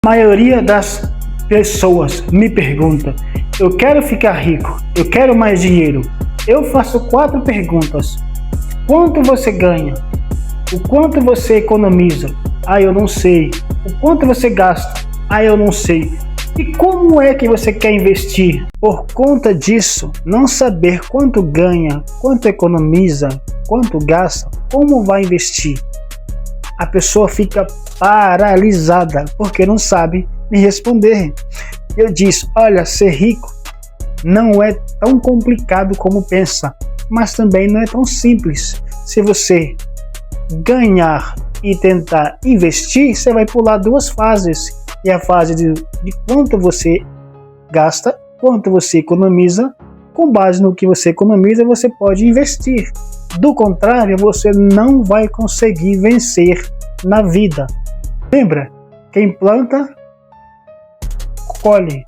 A maioria das pessoas me pergunta: eu quero ficar rico, eu quero mais dinheiro. Eu faço 4 perguntas. Quanto você ganha? O quanto você economiza? Ah, eu não sei. O quanto você gasta? Ah, eu não sei. E como é que você quer investir? Por conta disso, não saber quanto ganha, quanto economiza, quanto gasta, como vai investir, a pessoa fica paralisada porque não sabe me responder. Eu disse: olha, ser rico não é tão complicado como pensa, mas também não é tão simples. Se você ganhar e tentar investir, você vai pular 2 fases. E a fase de quanto você gasta, quanto você economiza. Com base no que você economiza, você pode investir. Do contrário, você não vai conseguir vencer na vida. Lembra? Quem planta, colhe.